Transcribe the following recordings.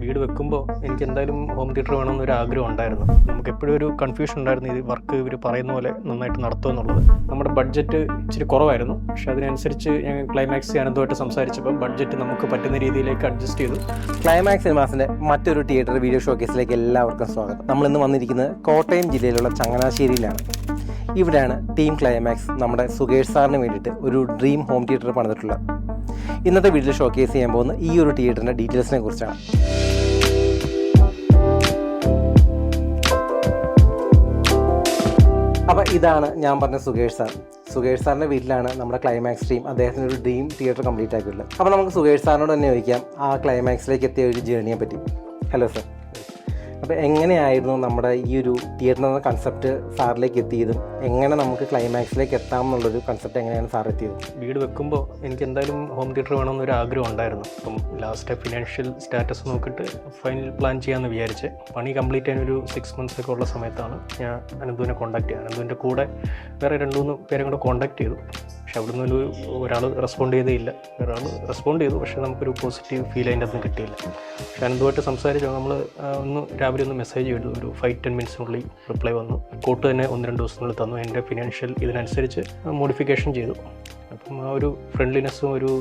വീട് വെക്കുമ്പോൾ എനിക്ക് എന്തായാലും ഹോം തിയേറ്റർ വേണമെന്നൊരു ആഗ്രഹം ഉണ്ടായിരുന്നു. നമുക്ക് എപ്പോഴും ഒരു കൺഫ്യൂഷൻ ഉണ്ടായിരുന്നു, ഇത് വർക്ക് ഇവർ പറയുന്ന പോലെ നന്നായിട്ട് നടത്തുക എന്നുള്ളത്. നമ്മുടെ ബഡ്ജറ്റ് ഇച്ചിരി കുറവായിരുന്നു, പക്ഷേ അതിനനുസരിച്ച് ഞങ്ങൾ ക്ലൈമാക്സ് അനന്തമായിട്ട് സംസാരിച്ചപ്പോൾ ബഡ്ജറ്റ് നമുക്ക് പറ്റുന്ന രീതിയിലേക്ക് അഡ്ജസ്റ്റ് ചെയ്തു. ക്ലൈമാക്സ് സിനിമാസിന്റെ മറ്റൊരു തിയേറ്റർ വീഡിയോ ഷോക്കേസിലേക്ക് എല്ലാവർക്കും സ്വാഗതം. നമ്മളിന്ന് വന്നിരിക്കുന്നത് കോട്ടയം ജില്ലയിലുള്ള ചങ്ങനാശ്ശേരിയിലാണ്. ഇവിടെയാണ് ടീം ക്ലൈമാക്സ് നമ്മുടെ സുകേഷ് സാറിന് വേണ്ടിയിട്ട് ഒരു ഡ്രീം ഹോം തിയേറ്റർ പണിതിട്ടുള്ളത്. ഇന്നത്തെ വീഡിയോ ഷോക്കേസ് ചെയ്യാൻ പോകുന്ന ഈ ഒരു തിയേറ്ററിൻ്റെ ഡീറ്റെയിൽസിനെ കുറിച്ചാണ്. അപ്പോൾ ഇതാണ് ഞാൻ പറഞ്ഞ സുകേഷ് സാർ. സുകേഷ് സാറിൻ്റെ വീട്ടിലാണ് നമ്മുടെ ക്ലൈമാക്സ് ടീം അദ്ദേഹത്തിന് ഒരു ഡ്രീം തിയേറ്റർ കംപ്ലീറ്റ് ആക്കിയിട്ടുള്ളത്. അപ്പോൾ നമുക്ക് സുകേഷ് സാറിനോട് തന്നെ ചോദിക്കാം ആ ക്ലൈമാക്സിലേക്ക് എത്തിയ ഒരു ജേർണിയെ പറ്റി. ഹലോ സാർ, അപ്പോൾ എങ്ങനെയായിരുന്നു നമ്മുടെ ഈ ഒരു തിയേറ്റർ എന്ന കൺസെപ്റ്റ് സാറിലേക്ക് എത്തിയതും എങ്ങനെ നമുക്ക് ക്ലൈമാക്സിലേക്ക് എത്താം എന്നുള്ളൊരു കൺസെപ്റ്റ് എങ്ങനെയാണ് സാർ എത്തിയത്? വീട് വെക്കുമ്പോൾ എനിക്ക് എന്തായാലും ഹോം തിയേറ്റർ വേണമെന്നൊരു ആഗ്രഹം ഉണ്ടായിരുന്നു. അപ്പം ലാസ്റ്റ് ഫിനാൻഷ്യൽ സ്റ്റാറ്റസ് നോക്കിയിട്ട് ഫൈനൽ പ്ലാൻ ചെയ്യാമെന്ന് വിചാരിച്ച് പണി കംപ്ലീറ്റ് ചെയ്യാൻ ഒരു 6 months ഒക്കെ ഉള്ള സമയത്താണ് ഞാൻ അനന്തുവിനെ കോൺടാക്ട് ചെയ്യുക. അനന്തുവിൻ്റെ കൂടെ വേറെ 2-3 പേരെ കൂടെ കോൺടാക്ട് ചെയ്തു. പക്ഷെ അവിടെ നിന്ന് ഒരാൾ റെസ്പോണ്ട് ചെയ്തേയില്ല, ഒരാൾ റെസ്പോണ്ട് ചെയ്തു. പക്ഷേ നമുക്കൊരു പോസിറ്റീവ് ഫീൽ അതിൻ്റെ അതൊന്നും കിട്ടിയില്ല. പക്ഷേ അനന്തുമായിട്ട് സംസാരിച്ചു. നമ്മൾ രാവിലെ ഒന്ന് മെസ്സേജ് ചെയ്തു, ഒരു 5-10 minutesനുള്ളിൽ റിപ്ലൈ വന്നു. കോട്ട് തന്നെ 1-2 ദിവസത്തിനുള്ളിൽ തന്നു. എൻ്റെ ഫിനാൻഷ്യൽ ഇതിനനുസരിച്ച് മോഡിഫിക്കേഷൻ ചെയ്തു. അപ്പം ആ ഒരു ഫ്രണ്ട്ലിനെസ്സും ഒരു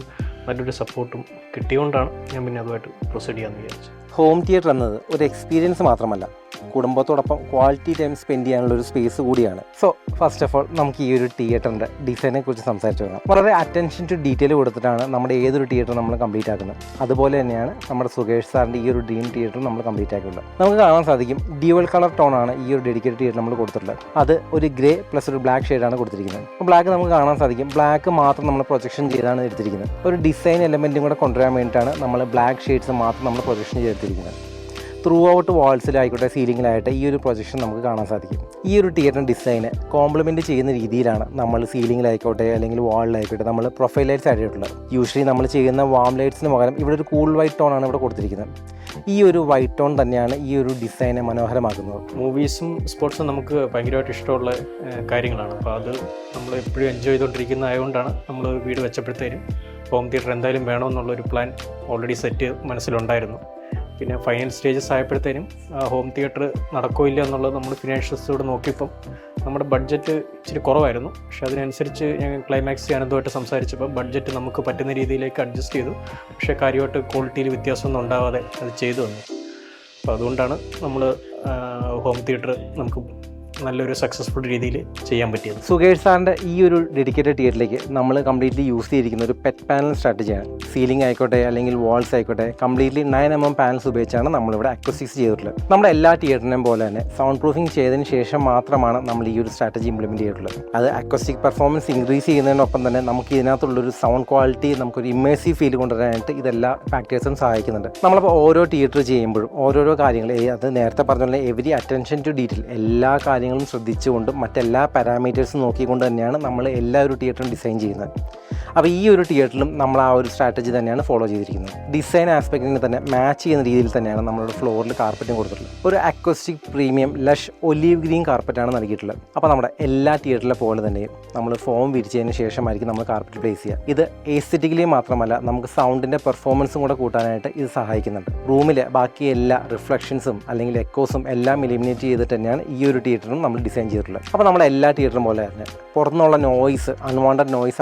നല്ലൊരു സപ്പോർട്ടും കിട്ടിയതുകൊണ്ടാണ് ഞാൻ പിന്നെ അതുമായിട്ട് പ്രൊസീഡ് ചെയ്യാമെന്ന് വിചാരിച്ചത്. ഹോം തിയേറ്റർ എന്നത് ഒരു എക്സ്പീരിയൻസ് മാത്രമല്ല, കുടുംബത്തോടൊപ്പം ക്വാളിറ്റി ടൈം സ്പെൻഡ് ചെയ്യാനുള്ള ഒരു സ്പേസ് കൂടിയാണ്. സോ ഫസ്റ്റ് ഓഫ് ഓൾ നമുക്ക് ഈ ഒരു തിയേറ്ററിൻ്റെ ഡിസൈനെ കുറിച്ച് സംസാരിച്ചു വേണം. വളരെ അറ്റൻഷൻ ടു ഡീറ്റെയിൽ കൊടുത്തിട്ടാണ് നമ്മുടെ ഏതൊരു തിയേറ്റർ നമ്മൾ കംപ്ലീറ്റ് ആക്കുന്നത്. അതുപോലെ തന്നെയാണ് നമ്മുടെ സുകേഷ് സാറിൻ്റെ ഈ ഒരു ഡ്രീം തിയേറ്റർ നമ്മൾ കംപ്ലീറ്റ് ആക്കിയിട്ടുള്ളത്. നമുക്ക് കാണാൻ സാധിക്കും ഡ്യുവൽ കളർ ടോണാണ് ഈ ഒരു ഡെഡിക്കേറ്റഡ് തിയേറ്റർ നമ്മൾ കൊടുത്തിട്ടുള്ളത്. അത് ഒരു ഗ്രേ പ്ലസ് ഒരു ബ്ലാക്ക് ഷെയ്ഡാണ് കൊടുത്തിരിക്കുന്നത്. അപ്പോൾ ബ്ലാക്ക് നമുക്ക് കാണാൻ സാധിക്കും, ബ്ലാക്ക് മാത്രം നമ്മൾ പ്രൊജക്ഷൻ ചെയ്താണ് എടുത്തിരിക്കുന്നത്. ഒരു ഡിസൈൻ എലമെൻറ്റും കൂടെ കൊണ്ടുവരാൻ വേണ്ടിയിട്ടാണ് നമ്മൾ ബ്ലാക്ക് ഷെയ്ഡ്സ് മാത്രം നമ്മൾ പ്രൊജക്ഷൻ ചെയ്തെടുത്തിരിക്കുന്നത്. ത്രൂ ഔട്ട് വാൾസിലായിക്കോട്ടെ സീലിങ്ങിലായിട്ട് ഈ ഒരു പ്രൊജക്ഷൻ നമുക്ക് കാണാൻ സാധിക്കും. ഈ ഒരു തിയേറ്റർ ഡിസൈന് കോംപ്ലിമെൻറ്റ് ചെയ്യുന്ന രീതിയിലാണ് നമ്മൾ സീലിങ്ങിലായിക്കോട്ടെ അല്ലെങ്കിൽ വാളിലായിക്കോട്ടെ നമ്മൾ പ്രൊഫൈൽ ലൈറ്റ്സ് ആഡ് ചെയ്തിട്ടുള്ളത്. യൂഷ്വലി നമ്മൾ ചെയ്യുന്ന വാം ലൈറ്റ്സിന് പകരം ഇവിടെ ഒരു കൂൾ വൈറ്റ് ടോണാണ് ഇവിടെ കൊടുത്തിരിക്കുന്നത്. ഈ ഒരു വൈറ്റ് ടോൺ തന്നെയാണ് ഈ ഒരു ഡിസൈനെ മനോഹരമാക്കുന്നത്. മൂവീസും സ്പോർട്സും നമുക്ക് ഭയങ്കരമായിട്ട് ഇഷ്ടമുള്ള കാര്യങ്ങളാണ്. അപ്പോൾ അത് നമ്മൾ എപ്പോഴും എൻജോയ് ചെയ്തുകൊണ്ടിരിക്കുന്ന ആയതുകൊണ്ടാണ് നമ്മൾ വീട് വെച്ചപ്പോഴത്തേനും ഹോം തിയേറ്റർ എന്തായാലും വേണമെന്നുള്ളൊരു പ്ലാൻ ഓൾറെഡി സെറ്റ് മനസ്സിലുണ്ടായിരുന്നു. പിന്നെ ഫൈനൽ സ്റ്റേജസ് ആയപ്പോഴത്തേനും ഹോം തിയേറ്റർ നടക്കോ ഇല്ല എന്നുള്ളത് നമ്മൾ ഫിനാൻഷ്യൽസോട് നോക്കിയപ്പം നമ്മുടെ ബഡ്ജറ്റ് ഇച്ചിരി കുറവായിരുന്നു. പക്ഷേ അതിനനുസരിച്ച് ഞങ്ങൾ ക്ലൈമാക്സ് അനന്തമായിട്ട് സംസാരിച്ചപ്പോൾ ബഡ്ജറ്റ് നമുക്ക് പറ്റുന്ന രീതിയിലേക്ക് അഡ്ജസ്റ്റ് ചെയ്തു. പക്ഷേ കാര്യമായിട്ട് ക്വാളിറ്റിയിൽ വ്യത്യാസമൊന്നും ഉണ്ടാവാതെ അത് ചെയ്തു തന്നു. അപ്പോൾ അതുകൊണ്ടാണ് നമ്മൾ ഹോം തിയേറ്റർ നമുക്ക് നല്ലൊരു സക്സസ്ഫുൾ രീതിയിൽ ചെയ്യാൻ പറ്റിയത്. സുകേഷ് സാറിൻ്റെ ഈ ഒരു ഡെഡിക്കേറ്റഡ് തിയേറ്ററിലേക്ക് നമ്മൾ കംപ്ലീറ്റ്ലി യൂസ് ചെയ്തിരിക്കുന്ന ഒരു പെറ്റ് പാനൽ സ്ട്രാറ്റജിയാണ്. സീലിംഗ് ആയിക്കോട്ടെ അല്ലെങ്കിൽ വാൾസ് ആയിക്കോട്ടെ കംപ്ലീറ്റ്ലി 9mm പാനൽസ് ഉപയോഗിച്ചാണ് നമ്മളിവിടെ അക്വസ്റ്റിക്സ് ചെയ്തിട്ടുള്ളത്. നമ്മുടെ എല്ലാ തിയേറ്ററിനെയും പോലെ തന്നെ സൗണ്ട് പ്രൂഫിംഗ് ചെയ്തതിന് ശേഷം മാത്രമാണ് നമ്മൾ ഈ ഒരു സ്ട്രാറ്റജി ഇംപ്ലിമെൻറ്റ് ചെയ്തിട്ടുള്ളത്. അത് അക്വസ്റ്റിക് പെർഫോമൻസ് ഇൻക്രീസ് ചെയ്യുന്നതിനൊപ്പം തന്നെ നമുക്ക് ഇതിനകത്തുള്ളൊരു സൗണ്ട് ക്വാളിറ്റി, നമുക്കൊരു ഇമേഴ്സീവ് ഫീൽ കൊണ്ടുവരാനായിട്ട് ഇതെല്ലാ ഫാക്ടേഴ്സും സഹായിക്കുന്നുണ്ട്. നമ്മളപ്പോൾ ഓരോ തിയേറ്റർ ചെയ്യുമ്പോഴും ഓരോരോ കാര്യങ്ങൾ, അത് നേരത്തെ പറഞ്ഞ പോലെ എവരി അറ്റൻഷൻ ടു ഡീറ്റെയിൽ, എല്ലാ കാര്യങ്ങളും ശ്രദ്ധിച്ചുകൊണ്ടും മറ്റെല്ലാ പാരാമീറ്റേഴ്സും നോക്കിക്കൊണ്ട് തന്നെയാണ് നമ്മൾ എല്ലാ ഒരു തിയേറ്ററും ഡിസൈൻ ചെയ്യുന്നത്. അപ്പോൾ ഈ ഒരു തിയേറ്ററിലും നമ്മൾ ആ ഒരു സ്ട്രാറ്റജി തന്നെയാണ് ഫോളോ ചെയ്തിരിക്കുന്നത്. ഡിസൈൻ ആസ്പെക്റ്റിന് തന്നെ മാച്ച് ചെയ്യുന്ന രീതിയിൽ തന്നെയാണ് നമ്മളുടെ ഫ്ലോറിൽ കാർപ്പറ്റും കൊടുത്തിട്ടുള്ളത്. ഒരു acoustic premium lush olive green കാർപ്പറ്റാണ് നൽകിയിട്ടുള്ളത്. അപ്പോൾ നമ്മുടെ എല്ലാ തിയേറ്ററിലെ പോലെ തന്നെയും നമ്മൾ ഫോം വിരിച്ചതിന് ശേഷമായിരിക്കും നമ്മൾ കാർപ്പറ്റ് പ്ലേസ് ചെയ്യുക. ഇത് എസ്തെറ്റിക്കലി മാത്രമല്ല നമുക്ക് സൗണ്ടിൻ്റെ പെർഫോമൻസും കൂടെ കൂട്ടാനായിട്ട് ഇത് സഹായിക്കുന്നുണ്ട്. റൂമിലെ ബാക്കി എല്ലാ റിഫ്ലക്ഷൻസും അല്ലെങ്കിൽ എക്കോസും എല്ലാം എലിമിനേറ്റ് ചെയ്തിട്ട് തന്നെയാണ് ഈ ഒരു തിയേറ്ററും നമ്മൾ ഡിസൈൻ ചെയ്തിട്ടുള്ളത്. അപ്പോൾ നമ്മൾ എല്ലാ തിയേറ്ററും പോലെ തന്നെ പുറത്തുനിന്നുള്ള നോയ്സ്, അൺവാണ്ടഡ് നോയ്സ്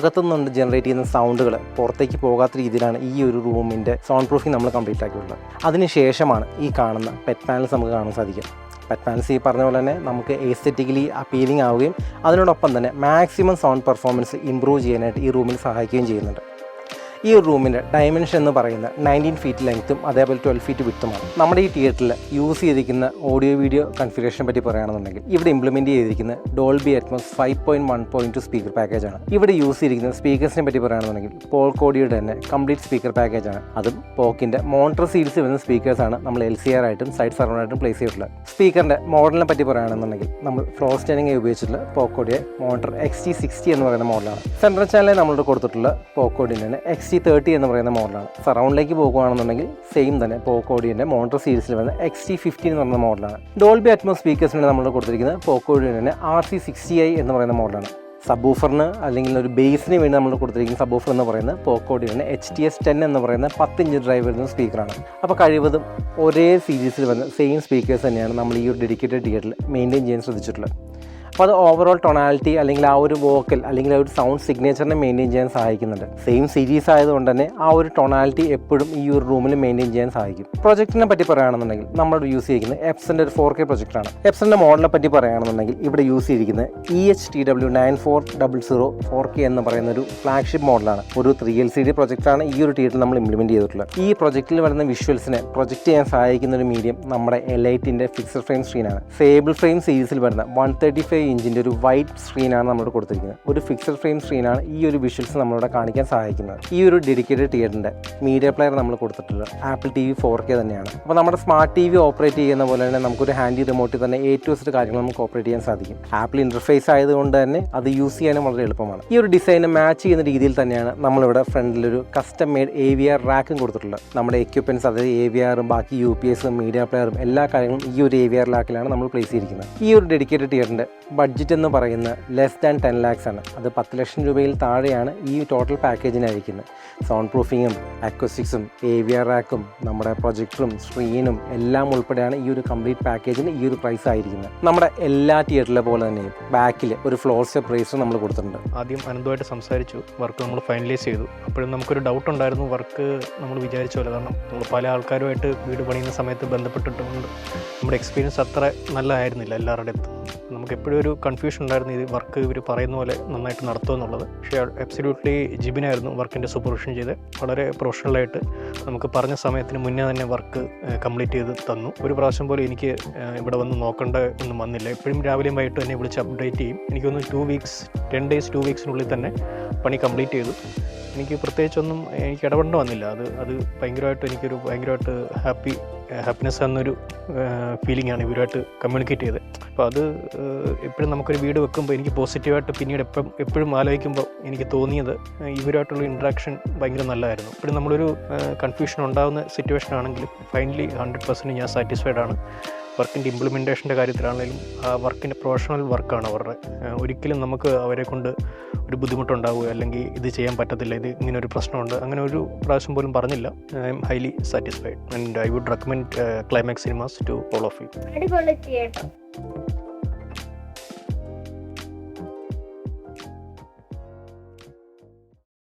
അകത്തുനിന്ന് ജനറേറ്റ് ചെയ്യുന്ന സൗണ്ടുകൾ പുറത്തേക്ക് പോകാത്ത രീതിയിലാണ് ഈ ഒരു റൂമിൻ്റെ സൗണ്ട് പ്രൂഫിംഗ് നമ്മൾ കംപ്ലീറ്റ് ആക്കിയിട്ടുള്ളത്. അതിനുശേഷമാണ് ഈ കാണുന്ന പെറ്റ് പാനൽസ് നമുക്ക് കാണാൻ സാധിക്കും. പെറ്റ് പാനൽസ് ഈ പറഞ്ഞ പോലെ തന്നെ നമുക്ക് എസ്തെറ്റിക്കലി അപ്പീലിംഗ് ആവുകയും അതിനോടൊപ്പം തന്നെ മാക്സിമം സൗണ്ട് പെർഫോമൻസ് ഇമ്പ്രൂവ് ചെയ്യാനായിട്ട് ഈ റൂമിൽ സഹായിക്കുകയും ചെയ്യുന്നുണ്ട്. ഈ ഒരു റൂമിൻ്റെ ഡയമെൻഷൻ എന്ന് പറയുന്നത് 19 feet ലെങ്ത്തും അതേപോലെ 12 feet വിഡ്ത്തുമാണ്. നമ്മുടെ ഈ തിയേറ്ററിൽ യൂസ് ചെയ്തിരിക്കുന്ന ഓഡിയോ വീഡിയോ കൺഫിഗറേഷനെ പറ്റി പറയുകയാണെന്നുണ്ടെങ്കിൽ ഇവിടെ ഇംപ്ലിമെൻറ്റ് ചെയ്തിരിക്കുന്ന ഡോൾബി അറ്റ്മോസ് 5.1.2 സ്പീക്കർ പാക്കേജാണ്. ഇവിടെ യൂസ് ചെയ്തിരിക്കുന്ന സ്പീക്കേഴ്സിനെ പറ്റി പറയുകയാണെന്നുണ്ടെങ്കിൽ പോൾക്കോഡിയുടെ തന്നെ കംപ്ലീറ്റ് സ്പീക്കർ പാക്കേജാണ്. അതും പോക്കിൻ്റെ മോണിറ്റർ സീരീസ് വരുന്ന സ്പീക്കേഴ്സാണ് നമ്മൾ LCR ആയിട്ടും സൈഡ് സറൗണ്ടായിട്ടും പ്ലേസ് ചെയ്തിട്ടുള്ളത്. സ്പീക്കറിൻ്റെ മോഡലിനെ പറ്റി പറയുകയാണെന്നുണ്ടെങ്കിൽ നമ്മൾ ഫ്രോസ്റ്റനിങ് ഉപയോഗിച്ചിട്ടുള്ള പോക്കോഡിയെ മോണിറ്റർ XT60 എന്ന് പറയുന്ന മോഡലാണ്. സെൻട്രൽ ചാനലിൽ നമ്മളിവിടെ കൊടുത്തിട്ടുള്ള പോക്കോഡിൻ്റെ തന്നെ XT30 എന്ന് പറയുന്ന മോഡലാണ്. സറൗണ്ടിലേക്ക് പോകുകയാണെന്നുണ്ടെങ്കിൽ സെയിം തന്നെ പോക്കോഡിയൻ്റെ മോണിറ്റർ സീരീസിൽ വരുന്ന XT50 എന്ന് പറയുന്ന മോഡലാണ്. ഡോൾബി അറ്റ്മോസ് സ്പീക്കേഴ്സിന് നമ്മൾ കൊടുത്തിരിക്കുന്നത് പോക്കോഡിയൻ്റെ തന്നെ RC60i എന്ന് പറയുന്ന മോഡലാണ്. സബ്വൂഫറിന് അല്ലെങ്കിൽ ഒരു ബേസിന് വേണ്ടി നമ്മൾ കൊടുത്തിരിക്കുന്ന സബ്വൂഫർ എന്ന് പറയുന്നത് പോക്കോഡിയുടെ HTS10 എന്ന് പറയുന്ന 10 ഇഞ്ച് ഡ്രൈവ് വരുന്ന സ്പീക്കറാണ്. അപ്പോൾ കഴിവതും ഒരേ സീരീസിൽ വന്ന സെയിം സ്പീക്കേഴ്സ് തന്നെയാണ് നമ്മൾ ഈ ഒരു ഡെഡിക്കേറ്റഡ് തിയേറ്ററിൽ മെയിൻറ്റെയിൻ ചെയ്യാൻ ശ്രദ്ധിച്ചിട്ടുള്ളത്. അപ്പോൾ അത് ഓവറോൾ ടൊണാലിറ്റി അല്ലെങ്കിൽ ആ ഒരു വോക്കൽ അല്ലെങ്കിൽ ആ ഒരു സൗണ്ട് സിഗ്നേച്ചറിനെ മെയിൻറ്റെയിൻ ചെയ്യാൻ സഹായിക്കുന്നുണ്ട്. സെയിം സീരീസ് ആയതുകൊണ്ട് തന്നെ ആ ഒരു ടൊണാലിറ്റി എപ്പോഴും ഈ ഒരു റൂമിൽ മെയിൻറ്റെയിൻ ചെയ്യാൻ സഹായിക്കും. പ്രൊജക്റ്റിനെ പറ്റി പറയുകയാണെന്നുണ്ടെങ്കിൽ നമ്മൾ യൂസ് ചെയ്യുന്നത് എപ്സൻ്റെ ഒരു 4K പ്രൊജക്ടറാണ്. എപ്സൻ്റെ മോഡലിനെ പറ്റി പറയുകയാണെന്നുണ്ടെങ്കിൽ ഇവിടെ യൂസ് ചെയ്തിരിക്കുന്നത് EHTW9400 4K എന്ന് പറയുന്ന ഒരു ഫ്ലാഗ്ഷിപ്പ് മോഡലാണ്. ഒരു 3LCD പ്രൊജക്ടറാണ് ഈ ഒരു തിയേറ്ററിൽ നമ്മൾ ഇംപ്ലിമെൻറ്റ് ചെയ്തിട്ടുള്ളത്. ഈ പ്രൊജക്റ്റിൽ വരുന്ന വിഷ്വൽസിനെ പ്രൊജക്റ്റ് ചെയ്യാൻ സഹായിക്കുന്ന ഒരു മീഡിയം നമ്മുടെ എലൈറ്റിൻ്റെ ഫിക്സഡ് ഫ്രെയിം സ്ക്രീനാണ്. സേബിൾ ഫ്രെയിം സീരീസിൽ വരുന്ന 135 ഇഞ്ചിൻ്റെ ഒരു വൈറ്റ് സ്ക്രീനാണ് നമ്മളോട് കൊടുത്തിരിക്കുന്നത്. ഒരു ഫിക്സഡ് ഫ്രെയിം സ്ക്രീനാണ് ഈ ഒരു വിഷ്വൽസ് നമ്മളോട് കാണിക്കാൻ സഹായിക്കുന്നത്. ഈ ഒരു ഡെഡിക്കേറ്റഡ് തിയേറ്ററിൻ്റെ മീഡിയ പ്ലെയർ നമ്മൾ കൊടുത്തിട്ടുള്ളത് ആപ്പിൾ TV 4K തന്നെയാണ്. അപ്പോൾ നമ്മുടെ സ്മാർട്ട് TV ഓപ്പറേറ്റ് ചെയ്യുന്ന പോലെ തന്നെ നമുക്കൊരു ഹാൻഡി റിമോട്ടിൽ തന്നെ A to Z കാര്യങ്ങൾ നമുക്ക് ഓപ്പറേറ്റ് ചെയ്യാൻ സാധിക്കും. ആപ്പിൾ ഇൻ്റർഫേസ് ആയതുകൊണ്ട് തന്നെ അത് യൂസ് ചെയ്യാനും വളരെ എളുപ്പമാണ്. ഈ ഒരു ഡിസൈന് മാച്ച് ചെയ്യുന്ന രീതിയിൽ തന്നെയാണ് നമ്മളിവിടെ ഫ്രണ്ടിലൊരു കസ്റ്റം മെയ്ഡ് AVR റാക്കും കൊടുത്തിട്ടുള്ളത്. നമ്മുടെ എക്യുപ്മെൻറ്റ്സ് അതായത് AVRും ബാക്കി UPSും മീഡിയ പ്ലെയറും എല്ലാ കാര്യങ്ങളും ഈ ഒരു AVR റാക്കിലാണ് നമ്മൾ പ്ലേസ് ചെയ്തിരിക്കുന്നത്. ഈ ഒരു ഡെഡിക്കേറ്റഡ് തിയേറ്ററിൻ്റെ ബഡ്ജറ്റ് എന്ന് പറയുന്നത് ലെസ് ദാൻ 10 lakhs ആണ്. അത് 10 ലക്ഷം രൂപയിൽ താഴെയാണ് ഈ ടോട്ടൽ പാക്കേജിനായിരിക്കുന്നത്. സൗണ്ട് പ്രൂഫിങ്ങും അക്വസ്റ്റിക്സും AVR റാക്കും നമ്മുടെ പ്രൊജക്ടറും സ്ക്രീനും എല്ലാം ഉൾപ്പെടെയാണ് ഈ ഒരു കംപ്ലീറ്റ് പാക്കേജിന് ഈ ഒരു പ്രൈസ് ആയിരിക്കുന്നത്. നമ്മുടെ എല്ലാ തിയേറ്ററിലെ പോലെ തന്നെ ബാക്കിൽ ഒരു ഫ്ലോർ സ്റ്റെപ്പ് റേസർ നമ്മൾ കൊടുത്തിട്ടുണ്ട്. ആദ്യം അനന്തമായിട്ട് സംസാരിച്ചു, വർക്ക് നമ്മൾ ഫൈനലൈസ് ചെയ്തു. അപ്പോഴും നമുക്കൊരു ഡൗട്ട് ഉണ്ടായിരുന്നു, വർക്ക് നമ്മൾ വിചാരിച്ച പോലെ. കാരണം നമ്മൾ പല ആൾക്കാരുമായിട്ട് വീട് പണിയുന്ന സമയത്ത് ബന്ധപ്പെട്ടിട്ടുണ്ട്. നമ്മുടെ എക്സ്പീരിയൻസ് അത്ര നല്ലതായിരുന്നില്ല എല്ലാവരുടെ അടുത്തും. നമുക്ക് എപ്പോഴും ഒരു കൺഫ്യൂഷൻ ഉണ്ടായിരുന്നു, ഇത് വർക്ക് ഇവർ പറയുന്ന പോലെ നന്നായിട്ട് നടത്തുമെന്നുള്ളത്. പക്ഷേ അബ്സല്യൂട്ട്ലി ജിബിനായിരുന്നു വർക്കിൻ്റെ സൂപ്പർവിഷൻ ചെയ്ത് വളരെ പ്രൊഫഷണലായിട്ട് നമുക്ക് പറഞ്ഞ സമയത്തിന് മുന്നേ തന്നെ വർക്ക് കംപ്ലീറ്റ് ചെയ്ത് തന്നു. ഒരു പ്രാവശ്യം പോലും എനിക്ക് ഇവിടെ വന്ന് നോക്കേണ്ട ഒന്നും വന്നില്ല. എപ്പോഴും രാവിലെയും വൈകിട്ട് തന്നെ വിളിച്ച് അപ്ഡേറ്റ് ചെയ്യും. എനിക്കൊന്ന് 10 days 2 weeksനുള്ളിൽ തന്നെ പണി കംപ്ലീറ്റ് ചെയ്തു. എനിക്ക് പ്രത്യേകിച്ചൊന്നും എനിക്ക് ഇടപെടേണ്ട വന്നില്ല. അത് ഭയങ്കരമായിട്ട് ഹാപ്പിനെസ് എന്നൊരു ഫീലിംഗ് ആണ് ഇവരുമായിട്ട് കമ്മ്യൂണിക്കേറ്റ് ചെയ്തത്. അപ്പോൾ അത് എപ്പോഴും നമുക്കൊരു വീട് വെക്കുമ്പോൾ എനിക്ക് പോസിറ്റീവായിട്ട് പിന്നീട് എപ്പോഴും ആലോചിക്കുമ്പോൾ എനിക്ക് തോന്നിയത് ഇവരുമായിട്ടുള്ള ഇൻട്രാക്ഷൻ ഭയങ്കര നല്ലതായിരുന്നു. എപ്പോഴും നമ്മളൊരു കൺഫ്യൂഷൻ ഉണ്ടാകുന്ന സിറ്റുവേഷൻ ആണെങ്കിലും ഫൈനലി 100% ഞാൻ സാറ്റിസ്ഫൈഡ് ആണ്. വർക്കിൻ്റെ ഇംപ്ലിമെൻറ്റേഷൻ്റെ കാര്യത്തിലാണെങ്കിലും ആ വർക്കിൻ്റെ പ്രൊഫഷണൽ വർക്കാണ് അവരുടെ. ഒരിക്കലും നമുക്ക് അവരെ കൊണ്ട് ഒരു ബുദ്ധിമുട്ടുണ്ടാവുക അല്ലെങ്കിൽ ഇത് ചെയ്യാൻ പറ്റത്തില്ല, ഇത് ഇങ്ങനെ ഒരു പ്രശ്നമുണ്ട്, അങ്ങനെ ഒരു പ്രാവശ്യം പോലും പറഞ്ഞില്ല. I am highly satisfied and I would recommend Climax Cinemas to all of U.